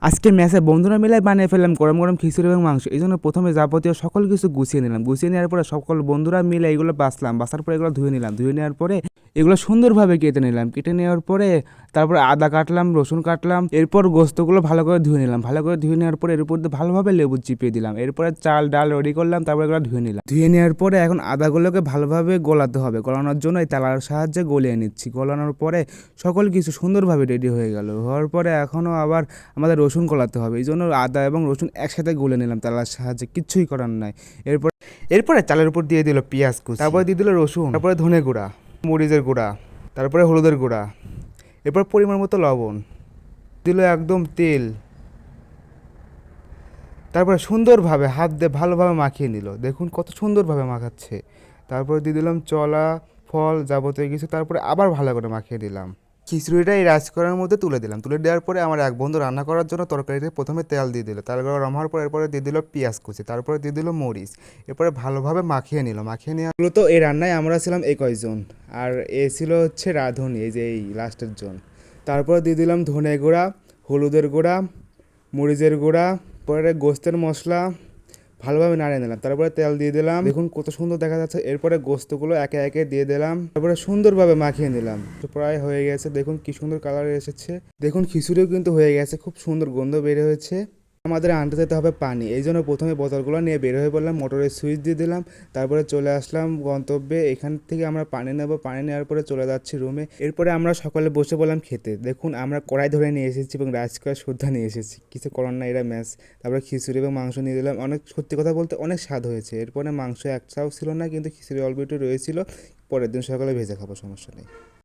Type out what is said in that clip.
আজকে মেসে বন্ধুরা মিলে বানিয়ে ফেললাম গরম গরম খিচুড়ি এবং মাংস। এই জন্য প্রথমে যাবতীয় সকল কিছু গুছিয়ে নিলাম। গুছিয়ে নেওয়ার পরে সকল বন্ধুরা মিলে এগুলো বাছার পরে এগুলো ধুয়ে নিলাম। ধুয়ে নেওয়ার পরে এগুলো সুন্দরভাবে কেটে নিলাম। কেটে নেওয়ার পরে তারপরে আদা কাটলাম, রসুন কাটলাম। এরপর গোস্তগুলো ভালো করে ধুয়ে নিলাম। ভালো করে ধুয়ে নেওয়ার পরে এর উপর দিয়ে ভালোভাবে লেবু চিপিয়ে দিলাম। এরপরে চাল ডাল রেডি করলাম, তারপরে এগুলো ধুয়ে নিলাম। ধুয়ে নেওয়ার পরে এখন আদাগুলোকে ভালোভাবে গলাতে হবে। গলানোর জন্য এই তালার সাহায্যে গলিয়ে নিচ্ছি। গলানোর পরে সকল কিছু সুন্দরভাবে রেডি হয়ে গেল। হওয়ার পরে এখনও আবার আমাদের রসুন গলাতে হবে। এই জন্য আদা এবং রসুন একসাথে গুলে নিলাম তালার সাহায্যে, কিচ্ছুই করার নাই। এরপরে চালের উপর দিয়ে দিল পেঁয়াজ কুচি, তারপরে দিয়ে দিল রসুন, তারপরে ধনে গুঁড়া, মরিচের গুঁড়া, তারপরে হলুদের গুঁড়া, এরপর পরিমাণ মতো লবণ দিল, একদম তেল, তারপরে সুন্দরভাবে হাত দিয়ে ভালোভাবে মাখিয়ে নিল। দেখুন কত সুন্দরভাবে মাখাচ্ছে। তারপরে দিয়ে দিলাম চলা ফল যাবতীয় কিছু, তারপরে আবার ভালো করে মাখিয়ে দিলাম। খিচুড়িটা এই রাইস কুকারের মধ্যে তুলে দিলাম। তুলে দেওয়ার পরে আমার এক বন্ধু রান্না করার জন্য তরকারিতে প্রথমে তেল দিয়ে দিল। তারপরে গরম হওয়ার পর এরপরে দিয়ে দিল পেঁয়াজ কুচি, তারপরে দিয়ে দিল মরিচ, এরপরে ভালোভাবে মাখিয়ে নিল। মাখিয়ে নেওয়া তো এই রান্নায় আমরা ছিলাম এই কয়জন, আর এ ছিল হচ্ছে রাঁধুনি, এই যে এই লাস্টের জন। তারপরে দিয়ে দিলাম ধনে গুঁড়া, হলুদের গুঁড়া, মরিচের গুঁড়া, পরে গোস্তের মশলা, ভালোভাবে নাড়িয়ে নিলাম। তারপরে তেল দিয়ে দিলাম, দেখুন কত সুন্দর দেখা যাচ্ছে। এরপরে গোস্তগুলো একে একে দিয়ে দিলাম, তারপরে সুন্দরভাবে মাখিয়ে নিলাম। তো প্রায় হয়ে গেছে, দেখুন কি সুন্দর কালার এসেছে। দেখুন খিচুড়িও কিন্তু হয়ে গেছে, খুব সুন্দর গন্ধ বের হয়েছে। আমাদের আনতে যেতে হবে পানি, এই জন্য প্রথমে বোতলগুলো নিয়ে বের হয়ে পড়লাম, মোটরের সুইচ দিয়ে দিলাম। তারপরে চলে আসলাম গন্তব্যে। এখান থেকে আমরা পানি নেব। পানি নেওয়ার পরে চলে যাচ্ছি রুমে। এরপরে আমরা সকালে বসে পড়লাম খেতে। দেখুন আমরা কড়াই ধরে নিয়ে এসেছি এবং রাইস কুকার সুদ্ধা নিয়ে এসেছি, কিছু করার না, এরা ম্যাচ। তারপরে খিচুড়ি এবং মাংস নিয়ে দিলাম। অনেক, সত্যি কথা বলতে অনেক স্বাদ হয়েছে। এরপরে মাংস একটাও ছিল না, কিন্তু খিচুড়ি অল্প একটু রয়েছিল। পরের দিন সকালে ভেজে খাবো, সমস্যা নেই।